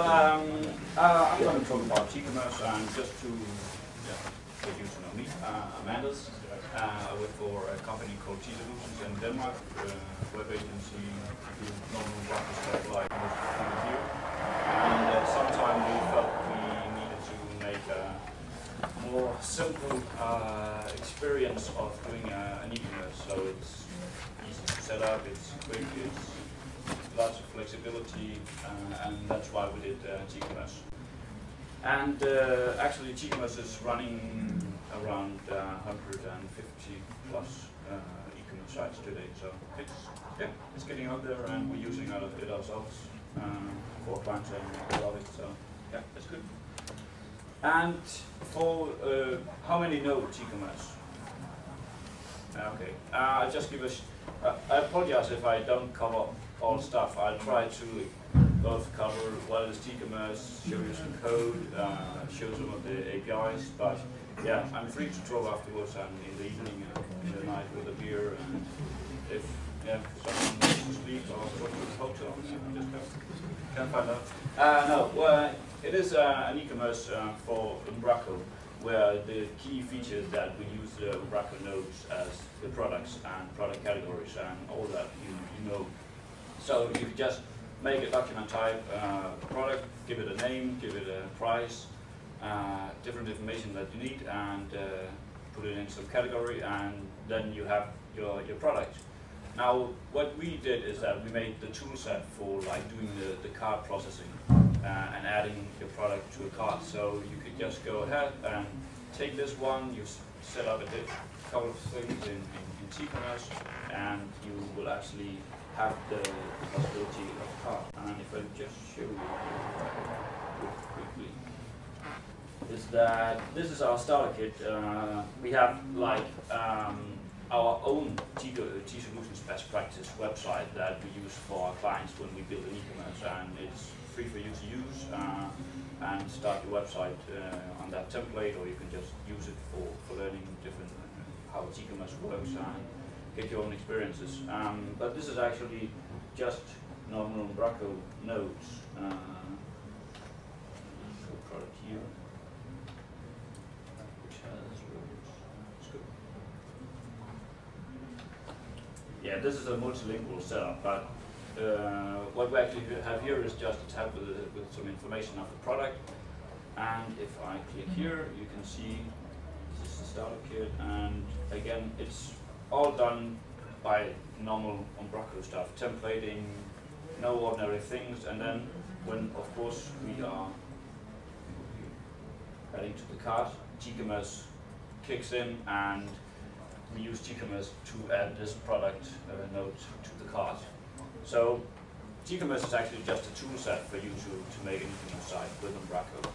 I'm going to talk about JavaScript and just to get you to know me. I'm Anders. I work for a company called T-Solutions in Denmark, web agency, do normal Umbraco stuff like most of you. And sometime we felt we needed to make a more simple experience of doing an e-commerce. So it's easy to set up, it's quick, it's lots of flexibility, and that's why we did JavaScript. And actually JavaScript is running around 150 plus e-commerce sites today, so it's getting out there, and we're using it ourselves for clients and a lot of it, so yeah, it's good. And for how many know JavaScript? Okay, I'll just give I apologize if I don't cover all stuff. I'll try to both cover what is JavaScript, show you some code, show some of the APIs, but yeah, I'm free to talk afterwards and in the evening and in the night with a beer, and if someone wants to sleep or talk to the hotel, just can find out. It is an e-commerce for Umbraco, where the key features that we use the Umbraco nodes as the products and product categories and all that you know. So you can just make a document type product, give it a name, give it a price, different information that you need, and put it in some category, and then you have your product. Now, what we did is that we made the tool set for like doing the cart processing and adding your product to a cart. So you could just go ahead and take this one, you set up a couple of things in JavaScript, and you will actually have the possibility of cart. And if I just show you quickly, is that this is our starter kit. We have like our own T-Solutions best practice website that we use for our clients when we build an e-commerce, and it's free for you to use and start your website on that template, or you can just use it for learning different how e-commerce works and get your own experiences. But this is actually just normal Umbraco nodes. Product here, which has rows. It's good. Yeah, this is a multilingual setup, but what we actually have here is just a tab with some information of the product. And if I click here, you can see this is the starter kit, and again, it's all done by normal Umbraco stuff, templating, no ordinary things, and then when, of course, we are adding to the cart, JavaScript kicks in, and we use JavaScript to add this product node to the cart. So JavaScript is actually just a tool set for you to make an e-commerce site with Umbraco.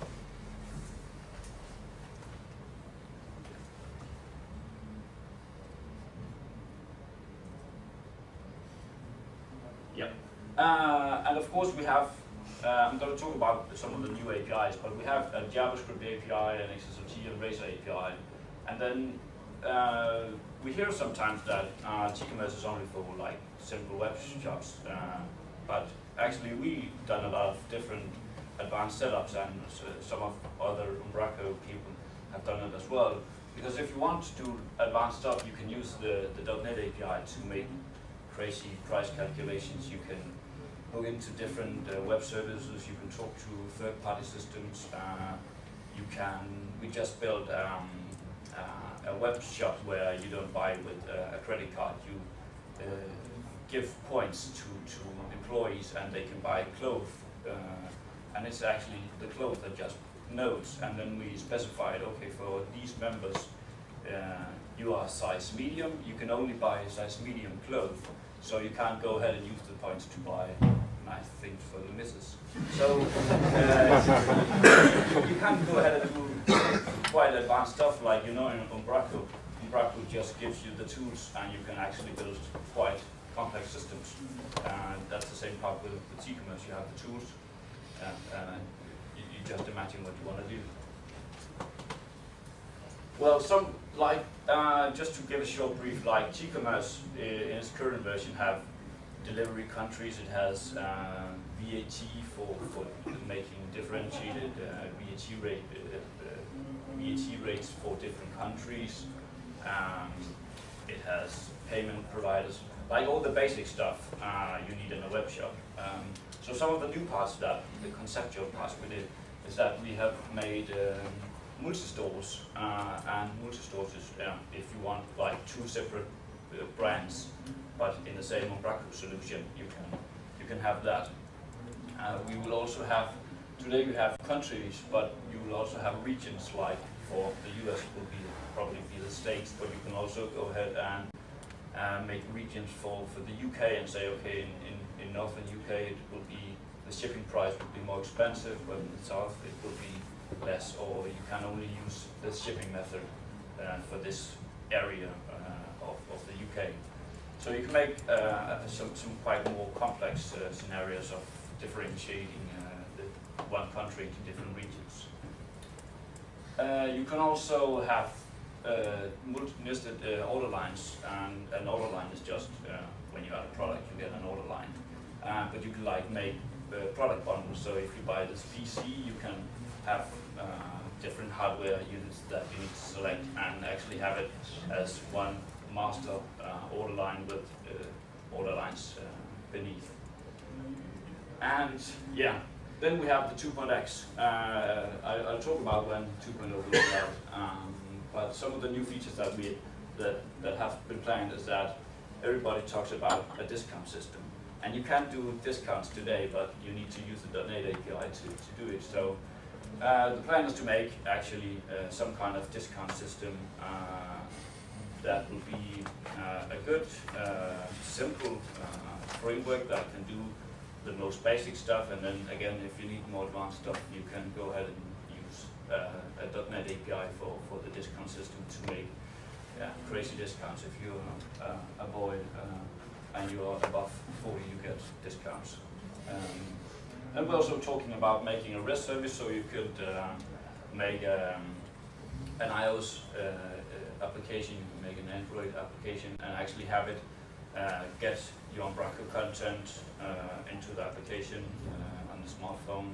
Yep. And of course we have, I'm going to talk about some of the new APIs, but we have a JavaScript API, an XSLT and Razor API. And then we hear sometimes that JavaScript is only for like simple web shops, but actually we've done a lot of different advanced setups, and some of other Umbraco people have done it as well. Because if you want to do advanced stuff, you can use the .NET API to make crazy price calculations. You can hook into different web services. You can talk to third-party systems. We just built a web shop where you don't buy with a credit card. You give points to employees, and they can buy clothes. And it's actually the clothes that just nodes. And then we specified, okay, for these members, you are size medium. You can only buy size medium clothes. So you can't go ahead and use the points to buy nice things for the missus. So you can't go ahead and do quite advanced stuff like in Umbraco. Umbraco just gives you the tools, and you can actually build quite complex systems. And that's the same part with JavaScript. You have the tools, and you just imagine what you want to do. Well, just to give a short brief, like JavaScript in its current version have delivery countries. It has VAT for making differentiated VAT rates for different countries. It has payment providers, like all the basic stuff you need in a web shop. So some of the new parts of that, the conceptual parts we did, is that we have made multi-stores, and multi-stores is if you want like two separate brands, but in the same Umbraco solution, you can have that. We will also have, today we have countries, but you will also have regions, like for the US it will probably be the States, but you can also go ahead and make regions for the UK and say, okay, in northern UK it will be, the shipping price will be more expensive, but in the south it will be less, or you can only use the shipping method for this area of the UK. So you can make some quite more complex scenarios of differentiating the one country into different regions. You can also have nested order lines, and an order line is just when you add a product you get an order line. But you can like make product bundles, so if you buy this PC you can have different hardware units that you need to select and actually have it as one master order line with order lines beneath. And yeah, then we have the 2.x. I'll talk about when 2.0 will be out. But some of the new features that that have been planned is that everybody talks about a discount system. And you can't do discounts today, but you need to use the .NET API to do it. So the plan is to make actually some kind of discount system that will be a good, simple framework that can do the most basic stuff, and then again, if you need more advanced stuff, you can go ahead and use a .NET API for the discount system to make crazy discounts. If you a boy and you are above 40, you get discounts. And we're also talking about making a REST service, so you could make an iOS application, you can make an Android application, and actually have it get your Umbraco content into the application on the smartphone,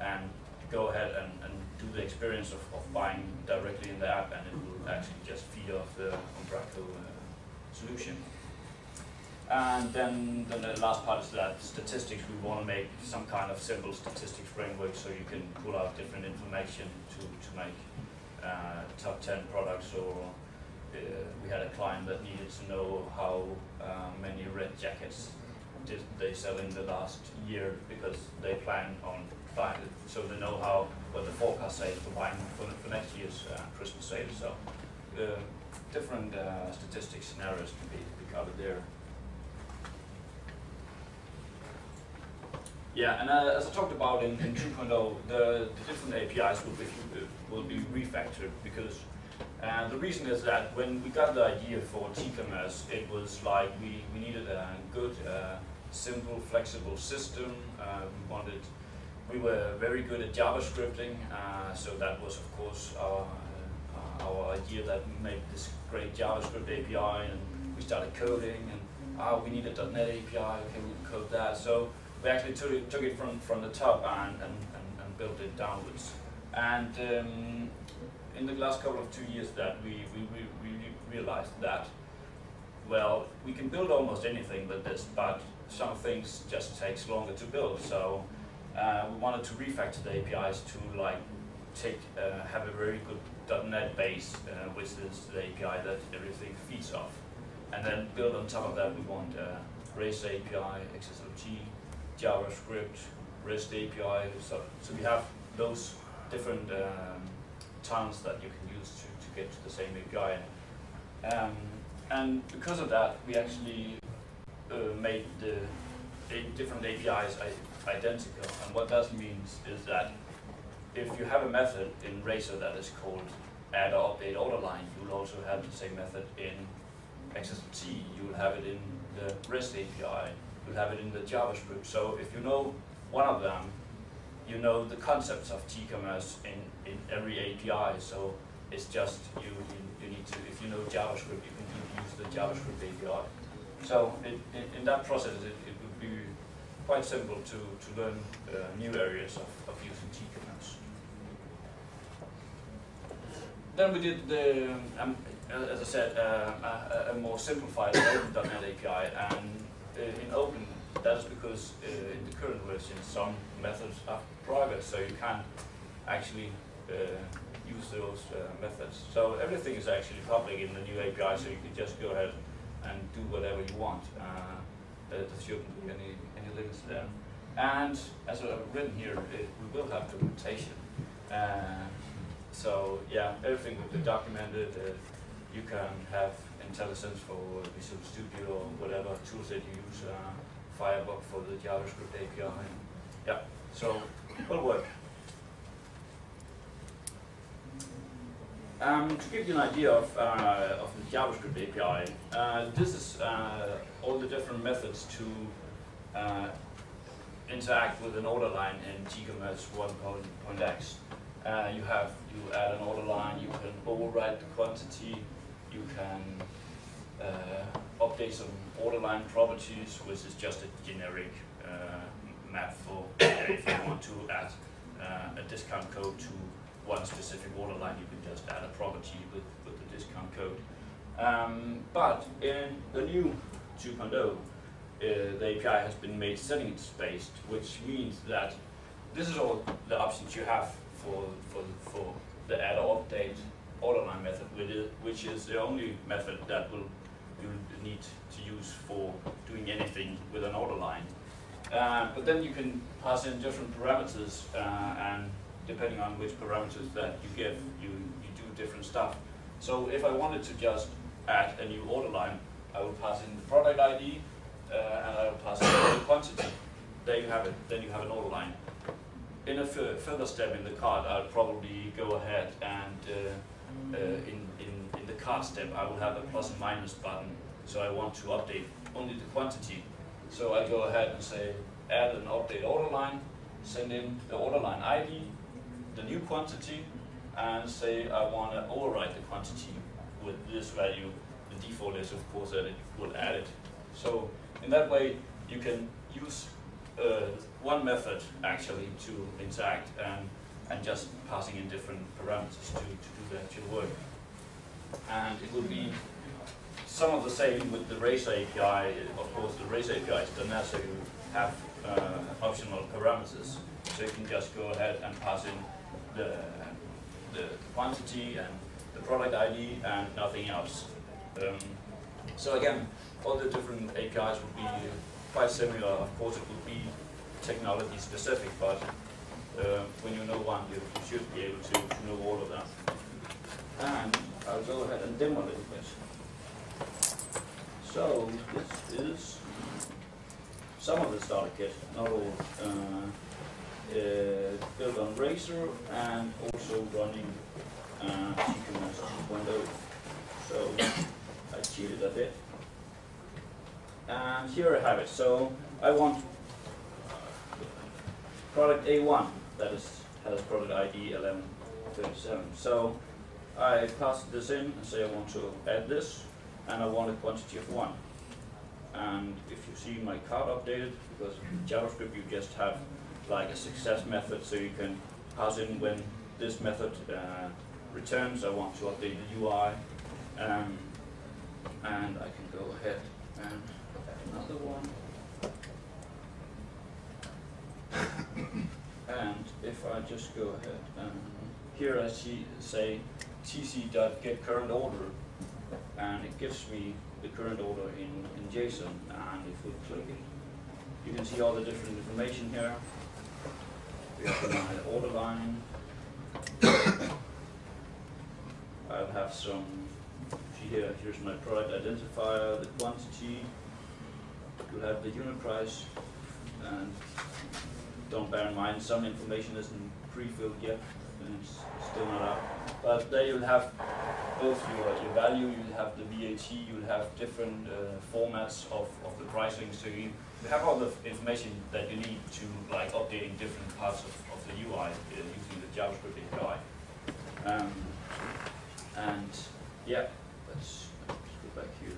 and go ahead and do the experience of buying directly in the app, and it will actually just feed off the Umbraco solution. And then the last part is that statistics. We want to make some kind of simple statistics framework so you can pull out different information to make top 10 products, or we had a client that needed to know how many red jackets did they sell in the last year, because they plan on buying it, so they know what the forecast says for buying for next year's Christmas sale. So different statistics scenarios can be covered there. Yeah, and as I talked about in 2.0, the different APIs will be refactored, because the reason is that when we got the idea for JavaScript, it was like we needed a good, simple, flexible system. We were very good at JavaScripting, so that was of course our idea, that we made this great JavaScript API, and we started coding, and we need a .NET API, okay, we can code that. So we actually took it from the top and built it downwards. And in the last couple of 2 years that we realized that, well, we can build almost anything with this, but some things just takes longer to build. So we wanted to refactor the APIs to like have a very good .NET base, which is the API that everything feeds off. And then build on top of that, we want REST API, XSLT, JavaScript, REST API. So we have those different tunnels that you can use to get to the same API. And because of that, we actually made the different APIs identical. And what that means is that if you have a method in Razor that is called add or update order line, you will also have the same method in XSLT. You will have it in the REST API. You will have it in the JavaScript. So if you know one of them, you know the concepts of JavaScript in every API. So it's just you need to, if you know JavaScript, you can use the JavaScript API. So in that process, it would be quite simple to learn new areas of using JavaScript. Then we did the, as I said, a more simplified Open.NET API, and in Open, that is because in the current version some methods are private, so you can't actually use those methods. So everything is actually public in the new API, so you can just go ahead and do whatever you want. There shouldn't be any limits there. And as I've written here, we will have documentation. So yeah, everything will be documented. You can have IntelliSense for Visual Studio or whatever tools that you use, Firebug for the JavaScript API. Yeah, so it will work. To give you an idea of the JavaScript API, this is all the different methods to interact with an order line in JavaScript 1.x. You add an order line, you can override the quantity, you can update some order line properties, which is just a generic map for if you want to add a discount code to one specific order line, you can just add a property with the discount code. But in the new 2.0, the API has been made settings-based, which means that this is all the options you have for the add or update order line method, which is the only method that you need to use for doing anything with an order line. But then you can pass in different parameters, and depending on which parameters that you give, you do different stuff. So if I wanted to just add a new order line, I would pass in the product ID, and I will pass in the quantity. There you have it. Then you have an order line. In a further step in the cart, I'll probably go ahead and in the cart step, I will have a plus and minus button. So I want to update only the quantity. So I go ahead and say add an update order line, send in the order line ID, the new quantity, and say I want to override the quantity with this value. The default is, of course, that it will add it. So in that way, you can use one method actually to interact and just passing in different parameters to do the actual work. And it will be some of the same with the Razor API. Of course, the Razor API is done that, so you have optional parameters. So you can just go ahead and pass in the quantity and the product ID and nothing else. So again, all the different APIs would be quite similar. Of course, it would be technology specific, but when you know one, you should be able to know all of that. And I'll go ahead and demo a little bit. So this is some of the starter kit, not all. Built on Razor and also running JavaScript 2.0. So I cheated a bit. And here I have it. So I want product A1 that has product ID 1137. So I pass this in and say I want to add this, and I want a quantity of 1. And if you see my card updated, because in JavaScript you just have like a success method, so you can pass in when this method returns. I want to update the UI, and I can go ahead and add another one. And if I just go ahead and here I say tc.getCurrentOrder, and it gives me the current order in JSON. And if we click it, you can see all the different information here. We have my order line. I'll have some, see here, here's my product identifier, the quantity, you'll have the unit price, and don't bear in mind some information isn't pre-filled yet, and it's still not out. But there you'll have both your value, you'll have the VAT, you'll have different formats of the pricing, so you have all the information that you need to like updating different parts of the UI using the JavaScript API. And yeah, let's go back here.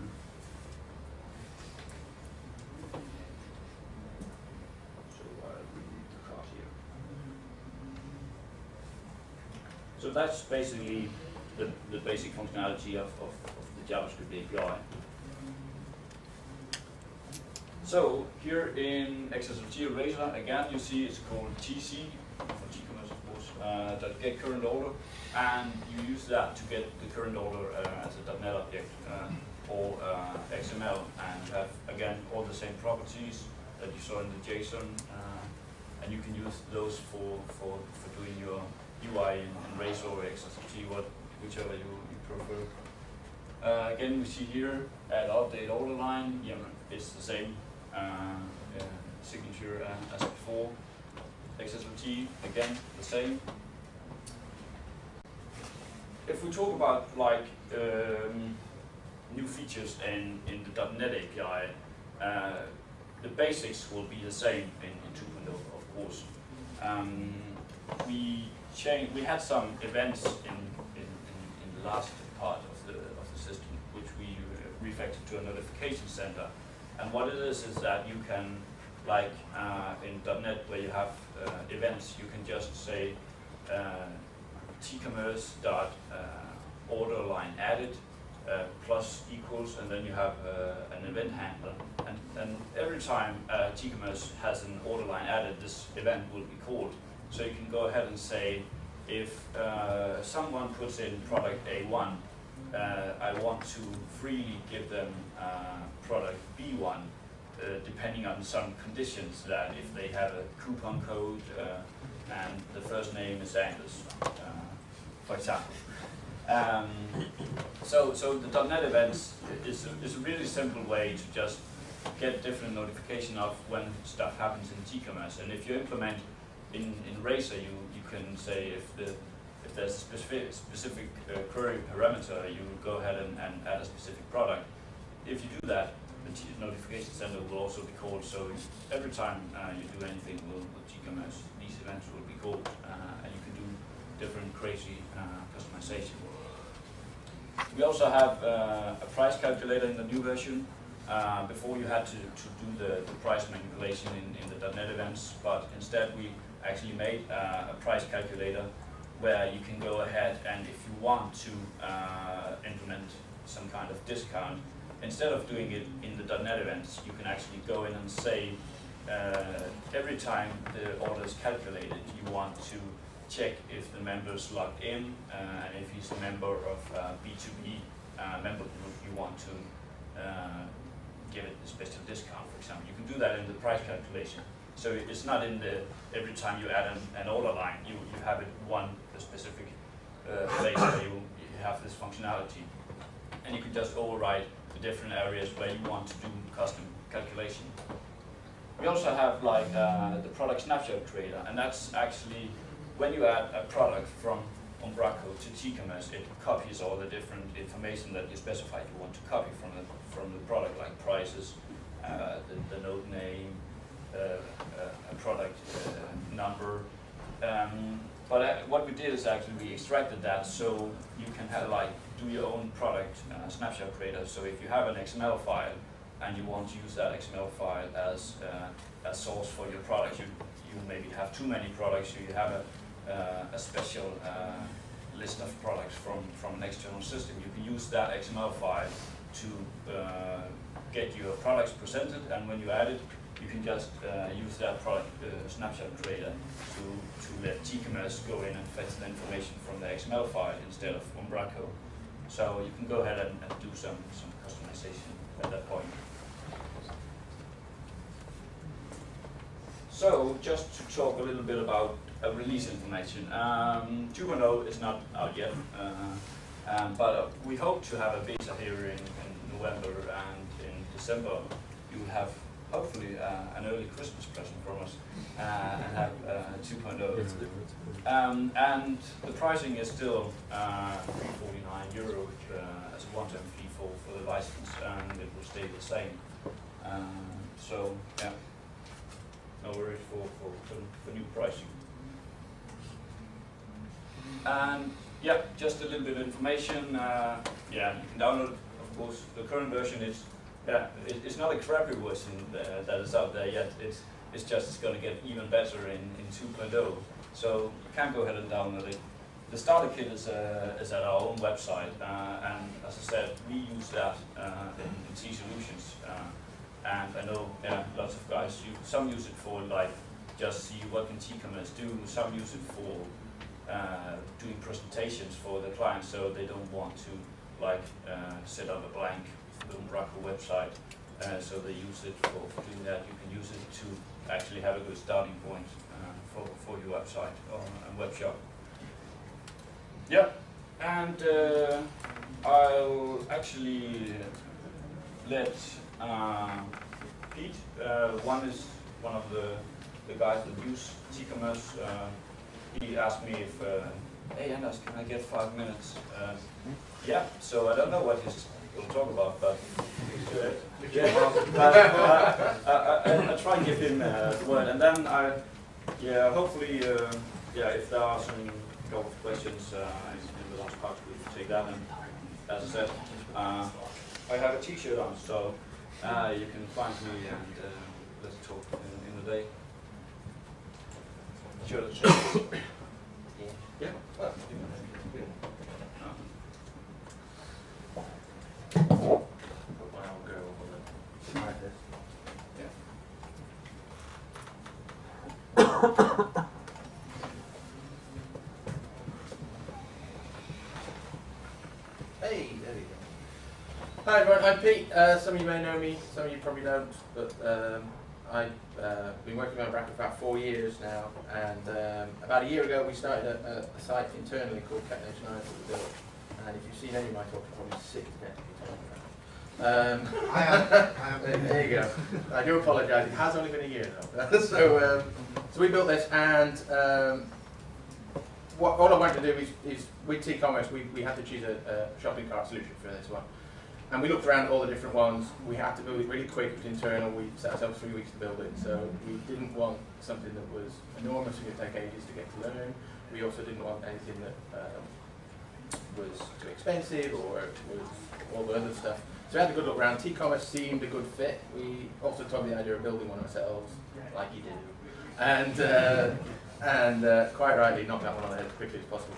So that's basically the basic functionality of the JavaScript API. So here in XSLT Eraser, again you see it's called TC, for TCommerce of course, that get current order, and you use that to get the current order as a .NET object or XML, and you have again all the same properties that you saw in the JSON, and you can use those for doing your UI in Razor or XSLT, whichever you prefer. Again, we see here at update order line, it's the same signature as before. XSLT, again, the same. If we talk about like new features in the .NET API, the basics will be the same in 2.0, of course. We had some events in the last part of the system, which we refactored to a notification center. And what it is that you can, like in .NET where you have events, you can just say tcommerce dot order line added plus equals, and then you have an event handler. And every time tcommerce has an order line added, this event will be called. So you can go ahead and say, if someone puts in product A1, I want to freely give them product B1, depending on some conditions, that if they have a coupon code and the first name is Anders, for example. So the .NET events is a really simple way to just get different notification of when stuff happens in TCommerce. And if you implement in Razor, you can say if there's a specific query parameter, you go ahead and add a specific product. If you do that, the notification center will also be called. So every time you do anything with TCommerce, these events will be called, and you can do different crazy customization. We also have a price calculator in the new version. Before you had to do the price manipulation in the .NET events, but instead we actually made a price calculator where you can go ahead and if you want to implement some kind of discount, instead of doing it in the .NET events, you can actually go in and say every time the order is calculated, you want to check if the member is logged in, and if he's a member of B2B member group, you want to give it a special discount, for example. You can do that in the price calculation. So it's not in the every time you add an order line, you have it one specific place where you have this functionality. And you can just override the different areas where you want to do custom calculation. We also have like the product snapshot creator, and that's actually when you add a product from Umbraco to TCommerce, it copies all the different information that you specified you want to copy from the product, like prices, the node name, a product number. But what we did is actually we extracted that so you can have like do your own product snapshot creator. So if you have an XML file and you want to use that XML file as a source for your product, you maybe have too many products, so you have a special list of products from an external system. You can use that XML file to get your products presented, and when you add it, you can just use that product snapshot creator to let TCommerce go in and fetch the information from the XML file instead of Umbraco. So you can go ahead and do some customization at that point. So just to talk a little bit about release information. 2.0 is not out yet, but we hope to have a beta here in November, and in December you will have hopefully an early Christmas present from us and have 2.0. And the pricing is still €349 as a one-time fee for the license, and it will stay the same. So yeah, no worries for new pricing. And yeah, just a little bit of information. Yeah, you can download, of course, the current version is. Yeah, it's not a crappy version that is out there yet. It's just it's going to get even better in 2.0. So you can go ahead and download it. the starter kit is at our own website, and as I said, we use that in T Solutions. And I know lots of guys, some use it for like just see what can TCMS do. Some use it for doing presentations for the clients, so they don't want to like set up a blank Umbraco website. So they use it for doing that. You can use it to actually have a good starting point for your website or a web shop. Yeah, and I'll actually let Pete, one of the guys that use TCMS, he asked me if, hey Anders, can I get 5 minutes? Yeah, so I don't know what he's going to talk about, but I'll try and give him the word, and then hopefully, if there are some couple of questions in the last part, we'll take that. And as I said, I have a T-shirt on, so you can find me and let's talk in the day. Sure. Yeah. Well, Hey, there we go. Hi everyone, I'm Pete. Some of you may know me, some of you probably don't, but I've been working on Umbraco for about 4 years now, and about a year ago we started a site internally called Technation that we built, and if you've seen any of my talks, you're probably sick to death of me talking about it. I am. There you go. I do apologise, it has only been a year though. So we built this, and all I wanted to do is with TCommerce, we had to choose a shopping cart solution for this one. And we looked around at all the different ones. We had to build it really quick. It was internal. We set ourselves 3 weeks to build it. So we didn't want something that was enormous and would take ages to get to learn. We also didn't want anything that was too expensive or was all the other stuff. So we had a good look around. TCommerce seemed a good fit. We also told the idea of building one ourselves, like you do. And quite rightly knocked that one on the head as quickly as possible.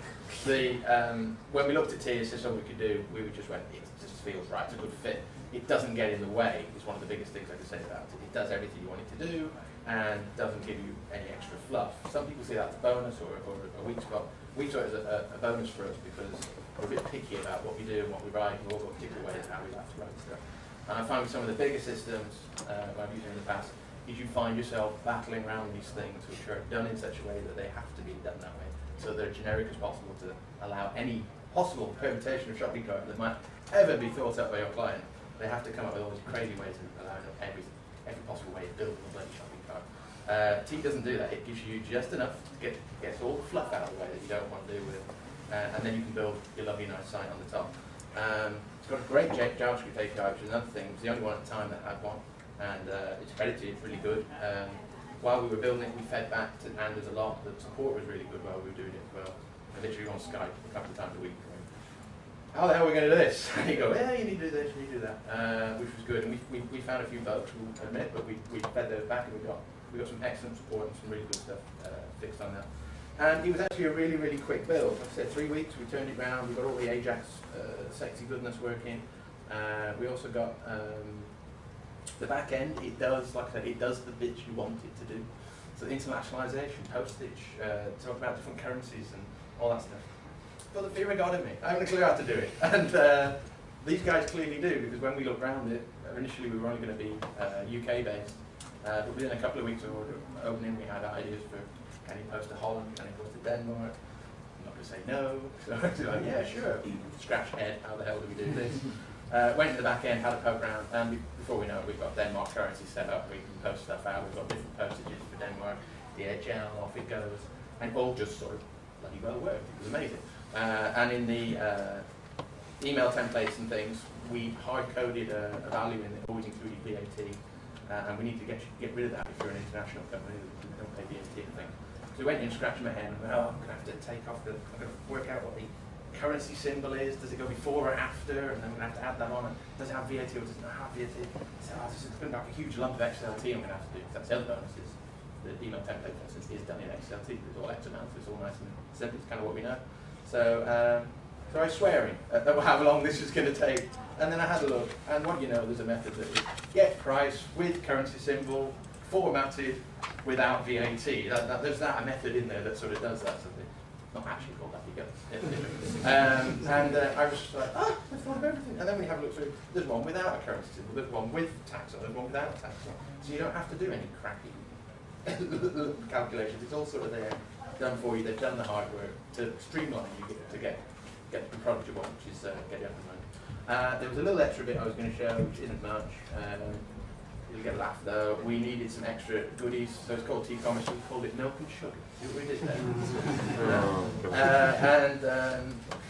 When we looked at T, this is something we could do, we just went, it just feels right, it's a good fit. It doesn't get in the way, is one of the biggest things I could say about it. It does everything you want it to do, and doesn't give you any extra fluff. Some people see that as a bonus or a weak spot. We saw it as a bonus for us because we're a bit picky about what we do and what we write, and we've all got particular ways of how we like to write stuff. And I find with some of the bigger systems I've used in the past, is you find yourself battling around these things which are done in such a way that they have to be done that way. So they're generic as possible to allow any possible permutation of shopping cart that might ever be thought up by your client. They have to come up with all these crazy ways of allowing every possible way of building a bloody shopping cart. T doesn't do that. It gives you just enough to get all the fluff out of the way that you don't want to do with it. And then you can build your lovely nice site on the top. It's got a great JavaScript API, which is another thing. It was the only one at the time that had one. And it's credited, it's really good. While we were building it, we fed back to Anders a lot. The support was really good while we were doing it as well. And literally on Skype a couple of times a week. How the hell are we going to do this? And you go, yeah, you need to do this, you need to do that, which was good. And we found a few bugs, we'll admit, but we fed those back, and we got some excellent support and some really good stuff fixed on that. And it was actually a really, really quick build. Like I said, 3 weeks, we turned it around, we got all the Ajax sexy goodness working. We also got the back end. It does, like I said, it does the bits you want it to do. So internationalization, postage, talk about different currencies and all that stuff. But the fear of God in me, I haven't a clue how to do it. And these guys clearly do, because when we looked around it, initially we were only going to be UK based. But within a couple of weeks of opening, we had ideas for can you post to Holland, can you post to Denmark? I'm not going to say no. So I was like, yeah, sure. Scratch head, how the hell do we do this? Went to the back end, had a poke around, and before we know it, we've got Denmark currency set up. We can post stuff out. We've got different postages for Denmark, DHL, off it goes, and it all just sort of bloody well worked. It was amazing. And in the email templates and things, we hard-coded a value in it, always including VAT, and we need to get rid of that if you're an international company that don't pay VAT and things. So we went in, scratching my head, and went, oh, I'm going to have to take off I'm going to work out what the currency symbol is. Does it go before or after? And then I'm going to have to add that on. Does it have VAT or does it not have VAT? So this is going to be like a huge lump of XLT I'm going to have to do. That's the other bonus is the email template, for instance, is done in XLT. There's all X amounts. It's all nice and simple. It's kind of what we know. So So, so I was swearing at how long this was going to take, and then I had a look, and what do you know, there's a method that is get price with currency symbol, formatted, without VAT. There's a method in there that sort of does that. So it's not actually called that, you go. I was just like, I thought of everything. And then we have a look through, there's one without a currency symbol, there's one with tax on, there's one without tax on. So you don't have to do any crappy calculations. It's all sort of there, done for you. They've done the hard work to streamline you to get the product you want, which is get you up and running. There was a little extra bit I was going to show, which isn't much. You'll get a laugh though. We needed some extra goodies, so it's called T-commerce. We called it milk and sugar. See what we did there?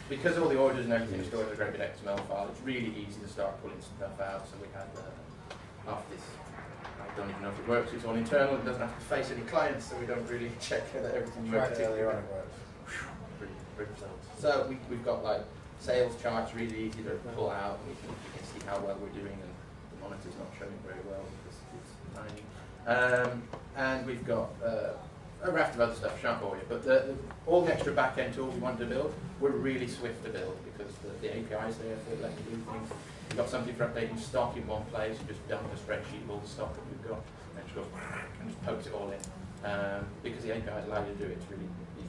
Because all the orders and everything are stored in a great big XML file, it's really easy to start pulling stuff out. So we had half this. I don't even know if it works. It's all internal. It doesn't have to face any clients, so we don't really check that everything works. So we've got like sales charts, really easy to pull out, and you can see how well we're doing, and the monitor's not showing very well because it's tiny. And we've got a raft of other stuff, shan't bore you, but all the extra back-end tools we wanted to build were really swift to build because the API's there for letting you do things. We've got something for updating stock in one place. You just dump a spreadsheet of all the stock that we've got, and just go and just pokes it all in. Because the APIs allow you to do it, it's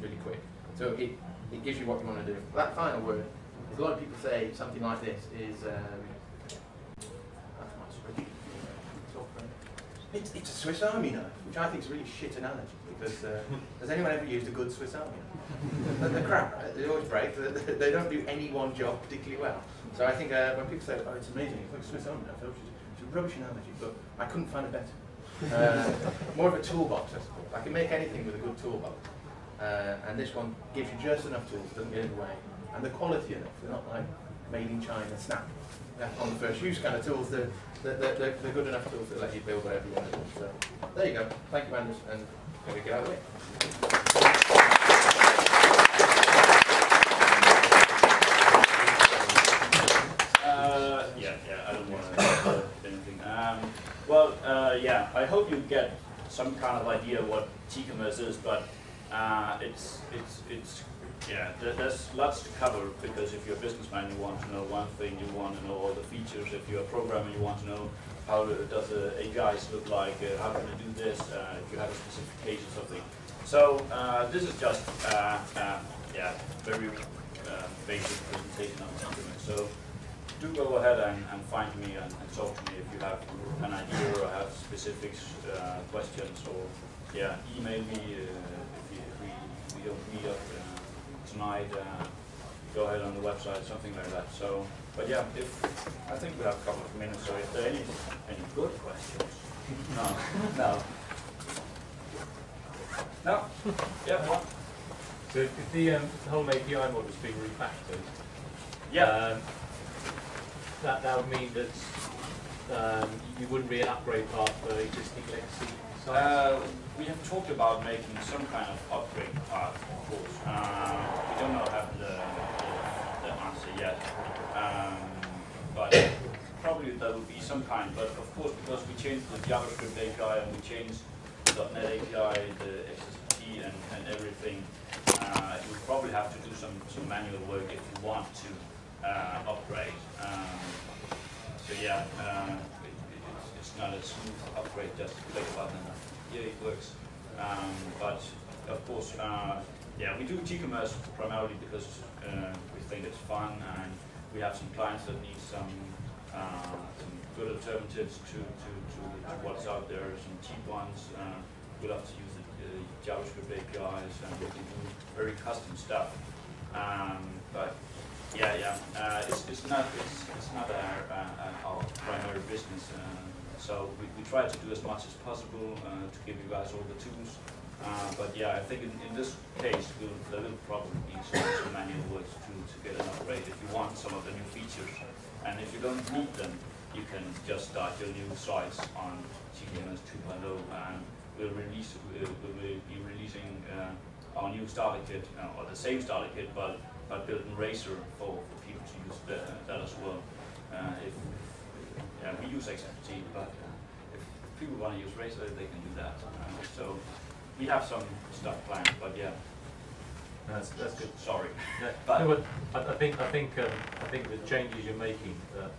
really quick. So it gives you what you want to do. That final word is a lot of people say something like this is it's a Swiss Army knife, which I think is a really shit analogy because has anyone ever used a good Swiss Army knife? They're crap, right? They always break. They don't do any one job particularly well. So I think when people say, "Oh, it's amazing," it's like a Swiss Army knife, it's a rubbish analogy, but I couldn't find a better. More of a toolbox, I suppose. I can make anything with a good toolbox. And this one gives you just enough tools, doesn't get in the way, and the quality enough. They're not like made in China, snap on the first use kind of tools. They're good enough tools that let you build whatever you want to do. So there you go. Thank you, Anders, and can we get out of the way? I don't want to say anything. Yeah, I hope you get some kind of idea what T-commerce is, but there's lots to cover because if you're a businessman, you want to know one thing, you want to know all the features. If you're a programmer, you want to know how does the APIs look like, how can I do this, if you have a specification, something. So this is just very basic presentation on T-commerce. So do go ahead and find me and talk to me if you have an idea or have specific questions, or email me if we don't meet up tonight. Go ahead on the website, something like that. So, but yeah, I think we have a couple of minutes. So if there are any good questions, no, yeah, what? So if the whole API model is being refactored, that would mean that you wouldn't be an upgrade path for existing legacy sites? We have talked about making some kind of upgrade path, of course. We don't know have the answer yet, but probably there will be some kind. But of course, because we changed the JavaScript API and we changed the .NET API, the XSP and everything, you probably have to do some manual work if you want to upgrade. It's not a smooth upgrade, just click a button and it works. But of course, we do T-commerce primarily because we think it's fun, and we have some clients that need some good alternatives to what's out there, some cheap ones. We love to use the JavaScript APIs, and we can do very custom stuff. It's not our primary business. So we try to do as much as possible to give you guys all the tools. I think in this case, there will probably be some manual work to get an upgrade if you want some of the new features. And if you don't need them, you can just start your new sites on CMS 2.0, and we'll be releasing our new starter kit, or the same starter kit, but built in Razor for people to use that as well. We use XFT, but if people want to use Razor, they can do that. So we have some stuff planned, but That's good. Sorry. No, But- no, but I think the changes you're making are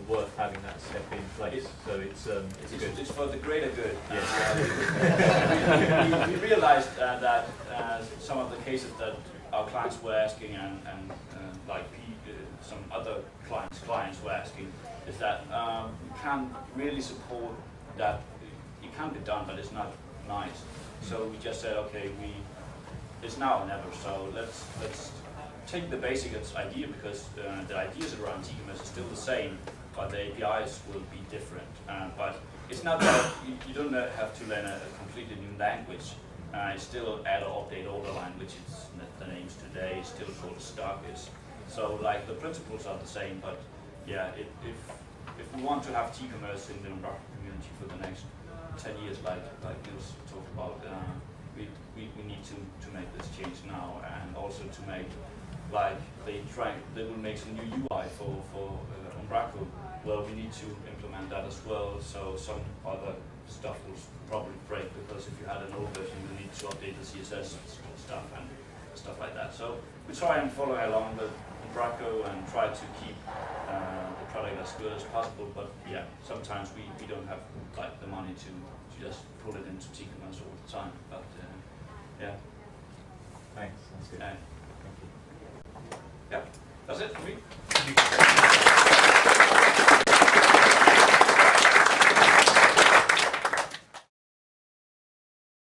worth having that step in place. So it's good. It's for the greater good. Yes. We realized that some of the cases that our clients were asking and some other clients were asking is that we can't really support that. It can be done, but it's not nice. So we just said, okay, it's now or never. So let's take the basic idea, because the ideas around TCMS are still the same, but the APIs will be different. But it's not that you don't have to learn a completely new language. It's still add or update older language. It's the names today. It's still called stock is. So like the principles are the same, but yeah, if we want to have TCMS in the Umbraco community for the next 10 years, like Niels talked about, we need to make this change now, and also to make, like they will make some new UI for Umbraco. Well, we need to implement that as well. So some other stuff will probably break, because if you had an old version, you need to update the CSS stuff and stuff like that. So we try and follow along with Umbraco and try to keep the product as good as possible. But yeah, sometimes we don't have like the money to just pull it into TCMS all the time. But yeah. Thanks. That's good. Yeah, that's it for me.